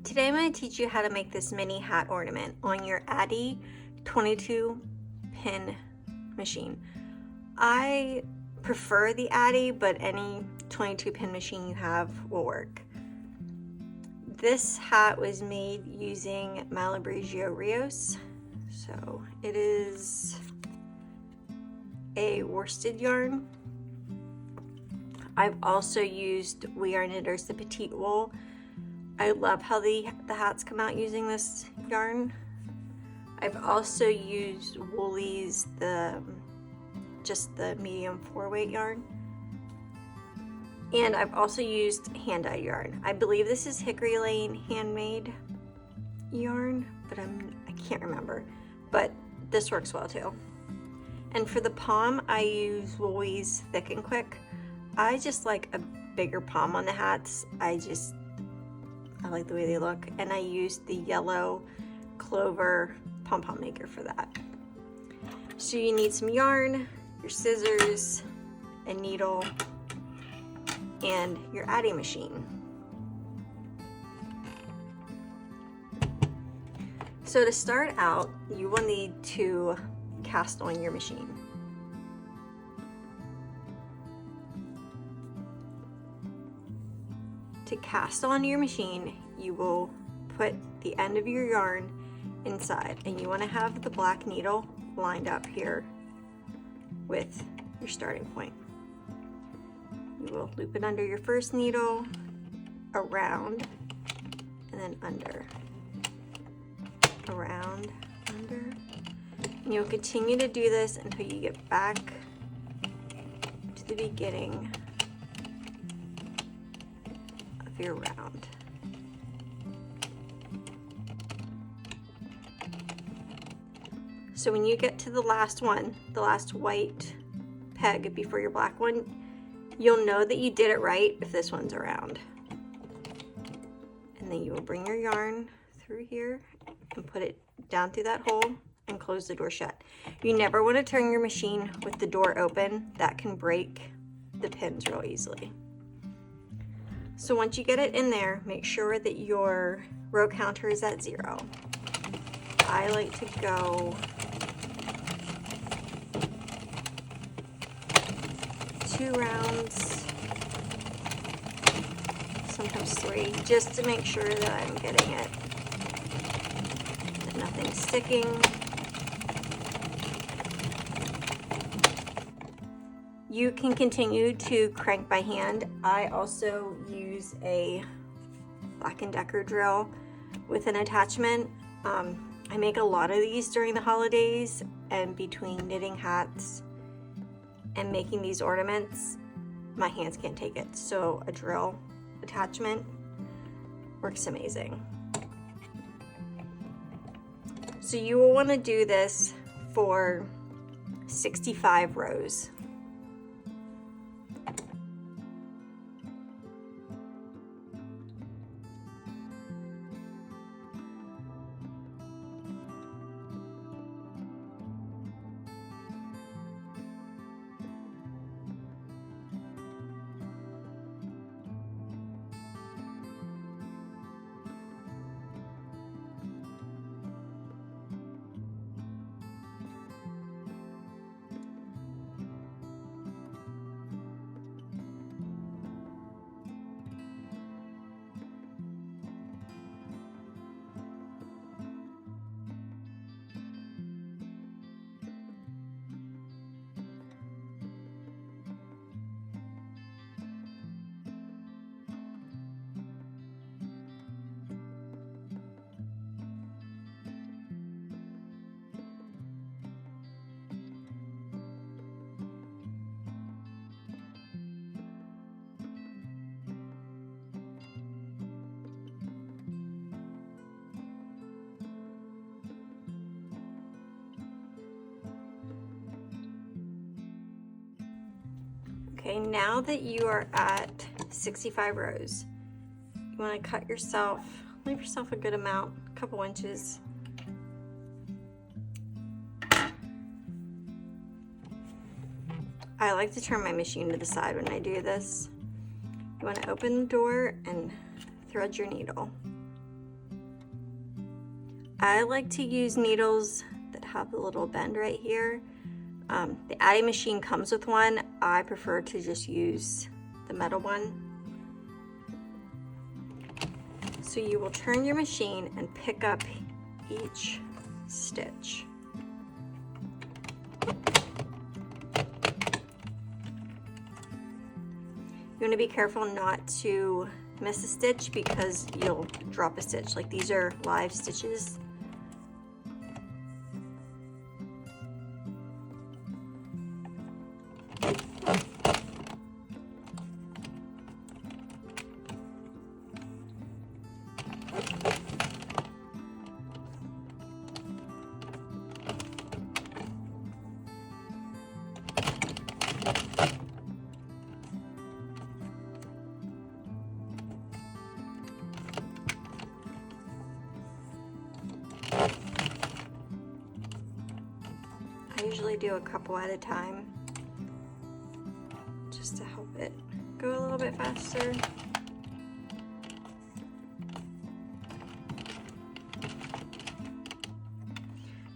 Today I'm going to teach you how to make this mini hat ornament on your Addi 22 pin machine. I prefer the Addi, but any 22 pin machine you have will work. This hat was made using Malabrigio Rios. So it is a worsted yarn. I've also used We Are Knitters the Petite Wool. I love how the hats come out using this yarn. I've also used Woolies, just the medium 4-weight yarn. And I've also used hand-dyed yarn. I believe this is Hickory Lane handmade yarn, but I can't remember. But this works well too. And for the pom, I use Woolies Thick and Quick. I just like a bigger pom on the hats. I like the way they look, and I used the yellow clover Pom Maker for that. So you need some yarn, your scissors, a needle, and your Addi machine. So to start out, you will need to cast on your machine. To cast on your machine, you will put the end of your yarn inside, and you want to have the black needle lined up here with your starting point. You will loop it under your first needle, around, and then under, around, under. And you'll continue to do this until you get back to the beginning your round. So when you get to the last one, the last white peg before your black one, you'll know that you did it right if this one's around. And then you will bring your yarn through here and put it down through that hole and close the door shut. You never want to turn your machine with the door open. That can break the pins real easily. So once you get it in there, make sure that your row counter is at 0. I like to go 2 rounds, sometimes 3, just to make sure that I'm getting it, that nothing's sticking. You can continue to crank by hand. I also use a Black & Decker drill with an attachment. I make a lot of these during the holidays, and between knitting hats and making these ornaments, my hands can't take it. So a drill attachment works amazing. So you will want to do this for 65 rows. Okay, now that you are at 65 rows, you want to cut yourself, leave yourself a good amount, a couple inches. I like to turn my machine to the side when I do this. You want to open the door and thread your needle. I like to use needles that have a little bend right here. The Addi machine comes with one. I prefer to just use the metal one. So you will turn your machine and pick up each stitch. You want to be careful not to miss a stitch because you'll drop a stitch. Like these are live stitches. I usually do a couple at a time just to help it go a little bit faster.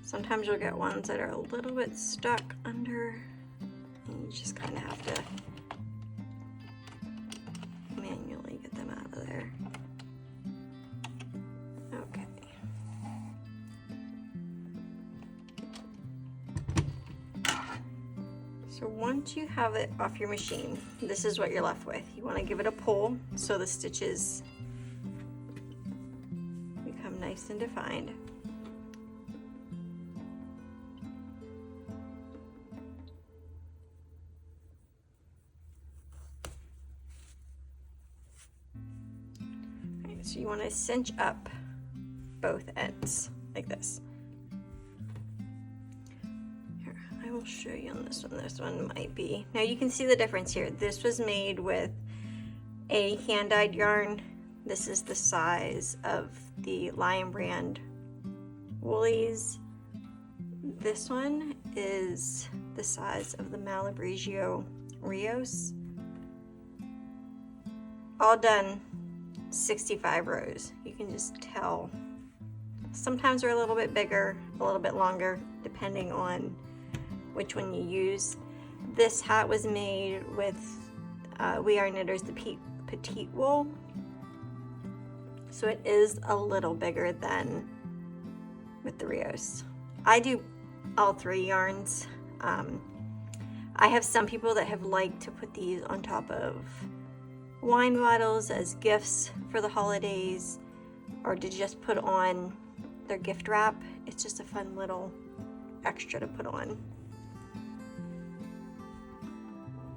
Sometimes you'll get ones that are a little bit stuck under, and you just kind of have to manually get them out of there. Okay. So once you have it off your machine, this is what you're left with. You want to give it a pull so the stitches become nice and defined. So you want to cinch up both ends like this. Here, I will show you on this one. This one might be. Now you can see the difference here. This was made with a hand-dyed yarn. This is the size of the Lion Brand woolies. This one is the size of the Malabrigio Rios. All done 65 rows. You can just tell. Sometimes they're a little bit bigger, a little bit longer, depending on which one you use. This hat was made with We Are Knitters, the petite wool. So it is a little bigger than with the Rios. I do all three yarns. I have some people that have liked to put these on top of wine bottles as gifts for the holidays, or to just put on their gift wrap. It's just a fun little extra to put on.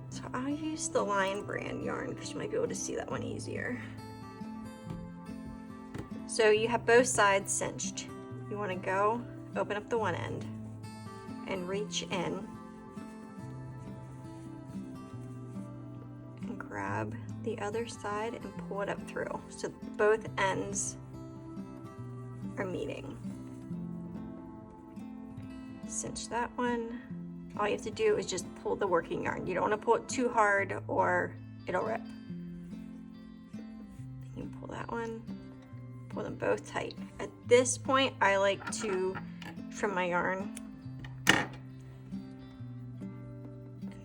So I'll use the Lion Brand yarn because you might be able to see that one easier. So you have both sides cinched. You want to go open up the one end and reach in and grab the other side and pull it up through so both ends are meeting. Cinch that one. All you have to do is just pull the working yarn. You don't want to pull it too hard or it'll rip. You pull that one, pull them both tight. At this point, I like to trim my yarn. And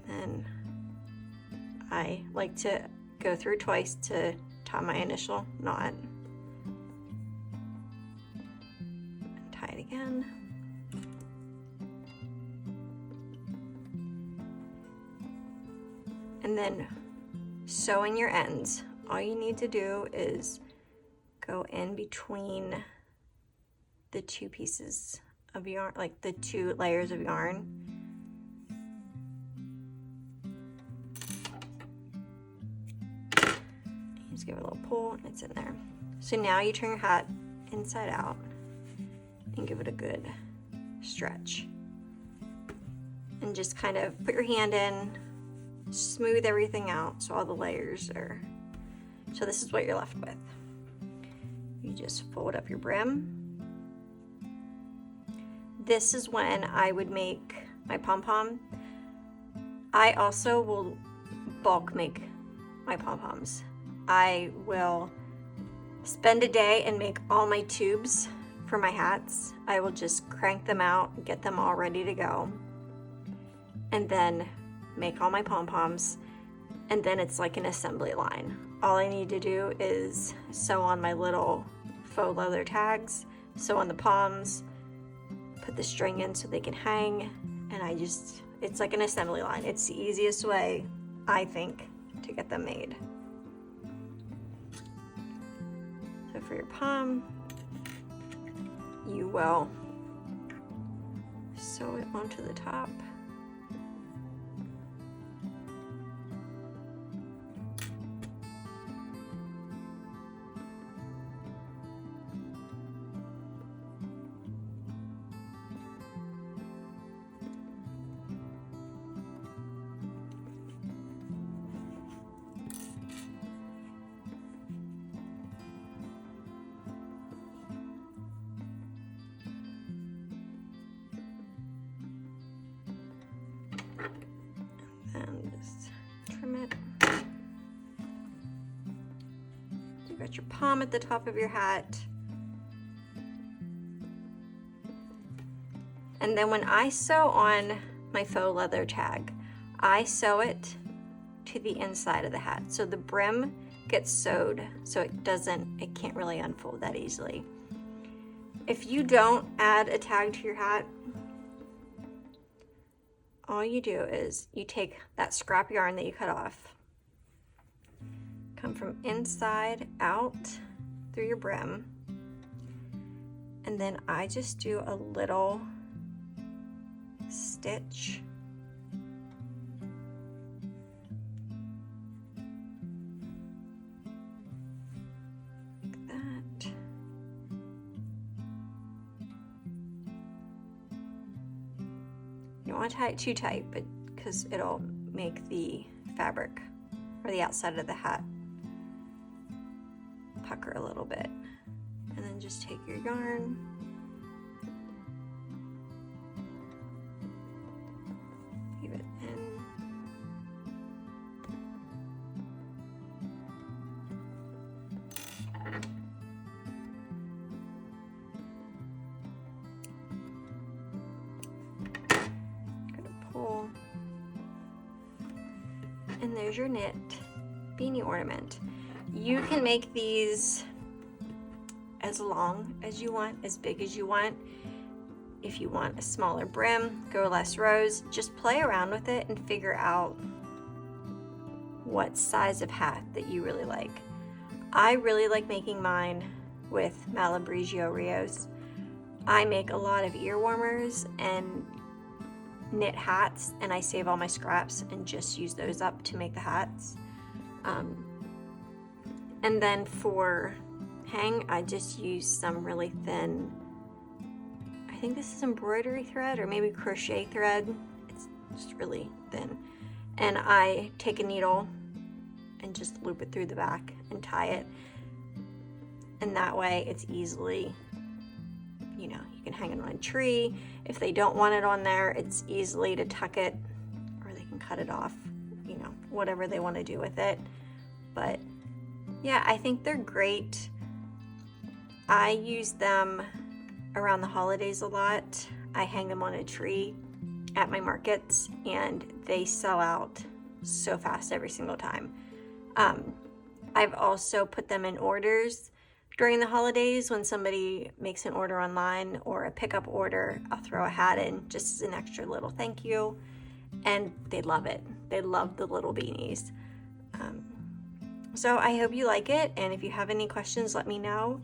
then I like to go through twice to tie my initial knot. And tie it again. And then sew in your ends. All you need to do is go in between the two pieces of yarn, like the two layers of yarn. Just give it a little pull and it's in there. So now you turn your hat inside out and give it a good stretch. And just kind of put your hand in, smooth everything out so all the layers are. So this is what you're left with. You just fold up your brim. This is when I would make my pom-pom. I also will bulk make my pom-poms. I will spend a day and make all my tubes for my hats, I will just crank them out, get them all ready to go, and then make all my pom-poms, and then it's like an assembly line. All I need to do is sew on my little faux leather tags, sew on the poms, put the string in so they can hang, and it's like an assembly line. It's the easiest way, I think, to get them made. So for your pom, you will sew it onto the top. And just trim it. You got your pom at the top of your hat. And then when I sew on my faux leather tag, I sew it to the inside of the hat. So the brim gets sewed so it can't really unfold that easily. If you don't add a tag to your hat, all you do is you take that scrap yarn that you cut off, come from inside out through your brim, and then I just do a little stitch like that. You don't want to tie it too tight, but because it'll make the fabric or the outside of the hat pucker a little bit. And then just take your yarn, weave it in. And there's your knit beanie ornament. You can make these as long as you want, as big as you want. If you want a smaller brim, go less rows. Just play around with it and figure out what size of hat that you really like. I really like making mine with Malabrigio Rios. I make a lot of ear warmers and knit hats, and I save all my scraps and just use those up to make the hats. And then for hang, I just use some really thin, I think this is embroidery thread or maybe crochet thread. It's just really thin. And I take a needle and just loop it through the back and tie it. And that way it's easily, you can hang it on a tree. If they don't want it on there, it's easily to tuck it, or they can cut it off, whatever they want to do with it. But yeah, I think they're great. I use them around the holidays a lot. I hang them on a tree at my markets, and they sell out so fast every single time. I've also put them in orders during the holidays. When somebody makes an order online or a pickup order, I'll throw a hat in just as an extra little thank you, and they love it. They love the little beanies. So I hope you like it, and if you have any questions, let me know,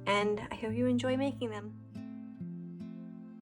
and I hope you enjoy making them.